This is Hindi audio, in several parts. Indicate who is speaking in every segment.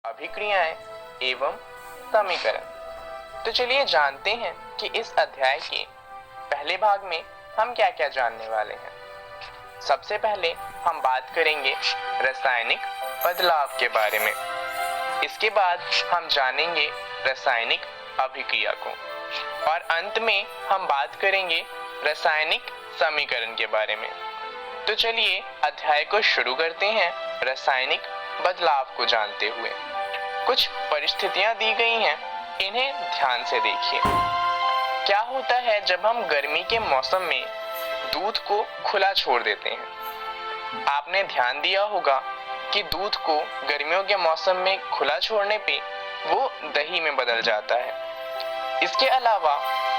Speaker 1: अभिक्रियाएं एवं समीकरण। तो चलिए जानते हैं कि इस अध्याय के पहले भाग में हम क्या क्या जानने वाले हैं। सबसे पहले हम बात करेंगे रासायनिक बदलाव के बारे में। इसके बाद हम जानेंगे रासायनिक अभिक्रिया को और अंत में हम बात करेंगे रासायनिक समीकरण के बारे में। तो चलिए अध्याय को शुरू करते हैं रासायनिक बदलाव को जानते हुए। कुछ परिस्थितियां दी गई हैं, इन्हें ध्यान से देखिए। क्या होता है जब हम गर्मी के मौसम में दूध को खुला छोड़ देते हैं। आपने ध्यान दिया होगा कि दूध को गर्मियों के मौसम में खुला छोड़ने पे वो दही में बदल जाता है। इसके अलावा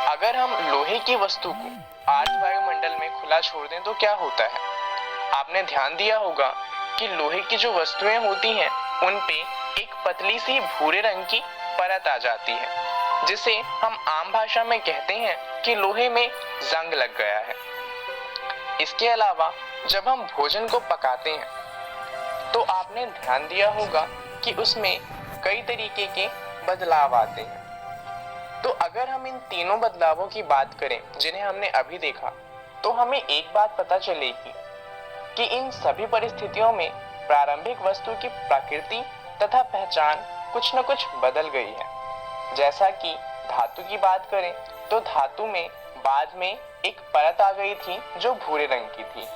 Speaker 1: अगर हम लोहे की वस्तु को आर्द्र वायुमंडल में खुला छोड़ दें तो क्या होता है। आपने ध्यान दिया होगा कि लोहे की जो वस्तुएं होती हैं उन पे एक पतली सी भूरे रंग की परत आ जाती है, जिसे हम आम भाषा में कहते हैं कि लोहे में जंग लग गया है। इसके अलावा जब हम भोजन को पकाते हैं तो आपने ध्यान दिया होगा कि उसमें कई तरीके के बदलाव आते हैं। तो अगर हम इन तीनों बदलावों की बात करें जिन्हें हमने अभी देखा, तो हमें एक बात पता चलेगी कि इन सभी परिस्थितियों में प्रारंभिक वस्तु की प्रकृति तथा पहचान कुछ न कुछ बदल गई है। जैसा कि धातु की बात करें तो धातु में बाद में एक परत आ गई थी जो भूरे रंग की थी।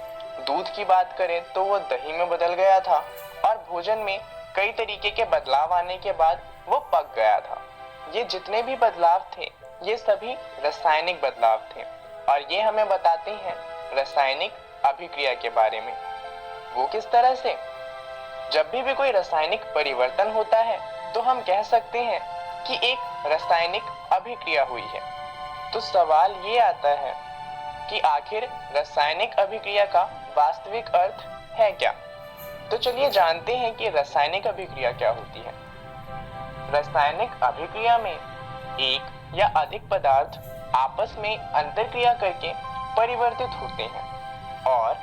Speaker 1: दूध की बात करें तो वो दही में बदल गया था और भोजन में कई तरीके के बदलाव आने के बाद वो पक गया था। ये जितने भी बदलाव थे ये सभी रासायनिक बदलाव थे और ये हमें बताते हैं रासायनिक अभिक्रिया के बारे में। वो किस तरह से? जब भी कोई रासायनिक परिवर्तन होता है तो हम कह सकते हैं कि एक रासायनिक अभिक्रिया हुई है। तो सवाल ये आता है कि आखिर रासायनिक अभिक्रिया का वास्तविक अर्थ है क्या। तो चलिए जानते हैं कि रासायनिक अभिक्रिया क्या होती है। रासायनिक अभिक्रिया में एक या अधिक पदार्थ आपस में अंतरक्रिया करके परिवर्तित होते हैं और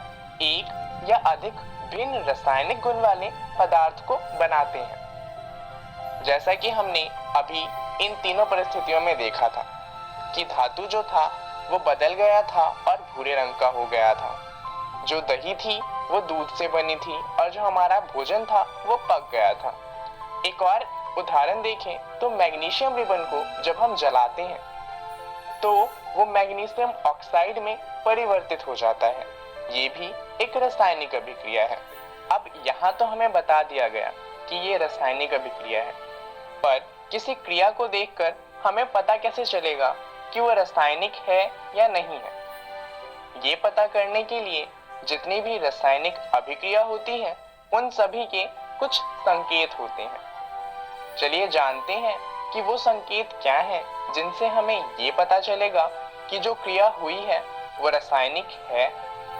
Speaker 1: एक या अधिक भिन्न रासायनिक गुण वाले पदार्थ को बनाते हैं। जैसा कि हमने अभी इन तीनों परिस्थितियों में देखा था कि धातु जो था वो बदल गया था और भूरे रंग का हो गया था। जो दही थी वो दूध से बनी थी और जो हमारा भोजन था वो पक गया था। एक और उदाहरण देखें तो मैग्नीशियम रिबन को जब हम जलाते हैं तो वो मैग्नीशियम ऑक्साइड में परिवर्तित हो जाता है। ये भी एक रासायनिक अभिक्रिया है। अब यहाँ तो हमें बता दिया गया कि ये रासायनिक अभिक्रिया है, पर किसी क्रिया को देखकर हमें पता कैसे चलेगा कि वो रासायनिक है या नहीं है। ये पता करने के लिए जितनी भी रासायनिक अभिक्रिया होती है उन सभी के कुछ संकेत होते हैं। चलिए जानते हैं कि वो संकेत क्या हैं जिनसे हमें ये पता चलेगा कि जो क्रिया हुई है वो रासायनिक है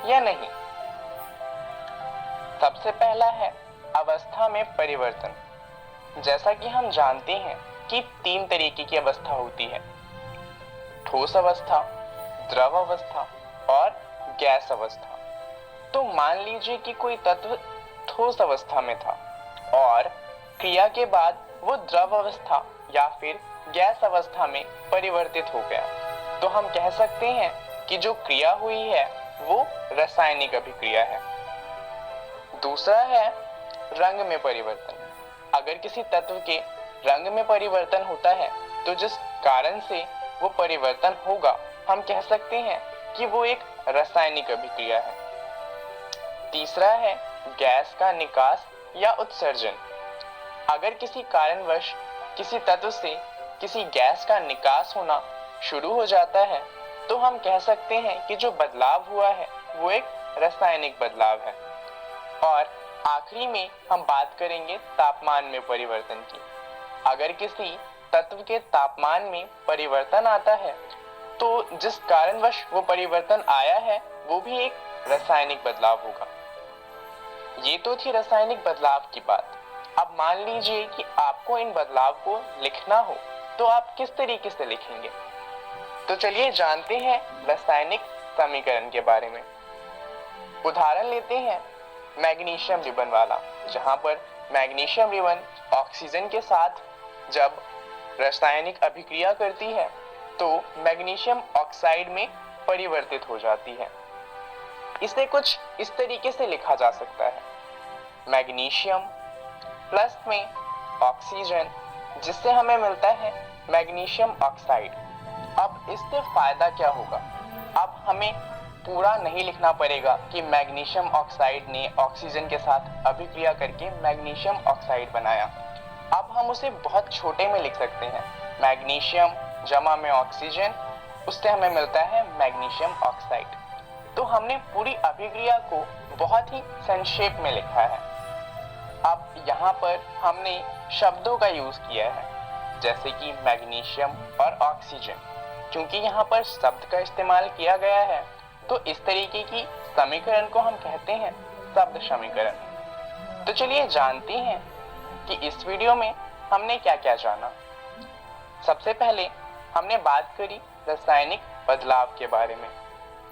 Speaker 1: या नहीं। सबसे पहला है अवस्था में परिवर्तन। जैसा कि हम जानते हैं कि तीन तरीके की अवस्था होती है, ठोस अवस्था, द्रव अवस्था और गैस अवस्था। तो मान लीजिए कि कोई तत्व ठोस अवस्था में था और क्रिया के बाद वो द्रव अवस्था या फिर गैस अवस्था में परिवर्तित हो गया, तो हम कह सकते हैं कि जो क्रिया हुई है वो रासायनिक अभिक्रिया है। दूसरा है रंग में परिवर्तन। अगर किसी तत्व के रंग में परिवर्तन होता है तो जिस कारण से वो परिवर्तन होगा हम कह सकते हैं कि वो एक रासायनिक अभिक्रिया है। तीसरा है गैस का निकास या उत्सर्जन। अगर किसी कारणवश किसी तत्व से किसी गैस का निकास होना शुरू हो जाता है तो हम कह सकते हैं कि जो बदलाव हुआ है वो एक रासायनिक बदलाव है। और आखिरी में हम बात करेंगे तापमान में परिवर्तन की। अगर किसी तत्व के तापमान में परिवर्तन आता है तो जिस कारणवश वो परिवर्तन आया है वो भी एक रासायनिक बदलाव होगा। ये तो थी रासायनिक बदलाव की बात। अब मान लीजिए कि आपको इन बदलाव को लिखना हो तो आप किस तरीके से लिखेंगे। तो चलिए जानते हैं रासायनिक समीकरण के बारे में। उदाहरण लेते हैं मैग्नीशियम रिबन वाला, जहां पर मैग्नीशियम रिबन ऑक्सीजन के साथ जब रासायनिक अभिक्रिया करती है तो मैग्नीशियम ऑक्साइड में परिवर्तित हो जाती है। इसे कुछ इस तरीके से लिखा जा सकता है, मैग्नीशियम प्लस में ऑक्सीजन, जिससे हमें मिलता है मैग्नीशियम ऑक्साइड। अब इससे फायदा क्या होगा? अब हमें पूरा नहीं लिखना पड़ेगा कि मैग्नीशियम ऑक्साइड ने ऑक्सीजन के साथ अभिक्रिया करके मैग्नीशियम ऑक्साइड बनाया। अब हम उसे बहुत छोटे में लिख सकते हैं, मैग्नीशियम जमा में ऑक्सीजन, उससे हमें मिलता है मैग्नीशियम ऑक्साइड। तो हमने पूरी अभिक्रिया को बहुत ही संक्षेप में लिखा है। अब यहाँ पर हमने शब्दों का यूज किया है, जैसे कि मैग्नीशियम और ऑक्सीजन। क्योंकि यहाँ पर शब्द का इस्तेमाल किया गया है तो इस तरीके की समीकरण को हम कहते हैं शब्द समीकरण। तो चलिए जानते हैं कि इस वीडियो में हमने क्या क्या जाना। सबसे पहले हमने बात करी रासायनिक बदलाव के बारे में,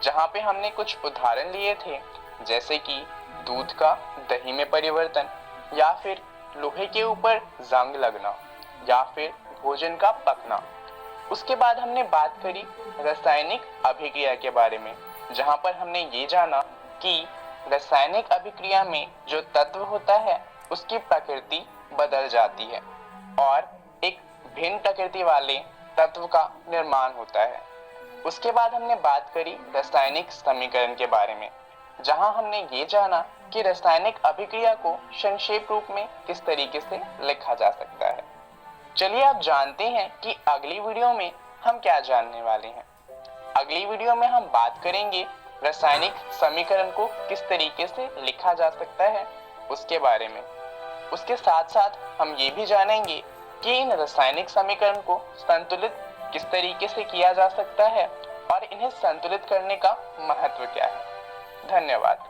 Speaker 1: जहाँ पे हमने कुछ उदाहरण लिए थे, जैसे कि दूध का दही में परिवर्तन, या फिर लोहे के ऊपर जंग लगना, या फिर भोजन का पकना। उसके बाद हमने बात करी रासायनिक अभिक्रिया के बारे में, जहाँ पर हमने ये जाना कि रासायनिक अभिक्रिया में जो तत्व होता है उसकी प्रकृति बदल जाती है और एक भिन्न प्रकृति वाले तत्व का निर्माण होता है। उसके बाद हमने बात करी रासायनिक समीकरण के बारे में, जहां हमने ये जाना कि रासायनिक अभिक्रिया को संक्षेप रूप में किस तरीके से लिखा जा सकता है। चलिए आप जानते हैं कि अगली वीडियो में हम क्या जानने वाले हैं। अगली वीडियो में हम बात करेंगे रासायनिक समीकरण को किस तरीके से लिखा जा सकता है उसके बारे में। उसके साथ साथ हम ये भी जानेंगे कि इन रासायनिक समीकरण को संतुलित किस तरीके से किया जा सकता है और इन्हें संतुलित करने का महत्व क्या है। धन्यवाद।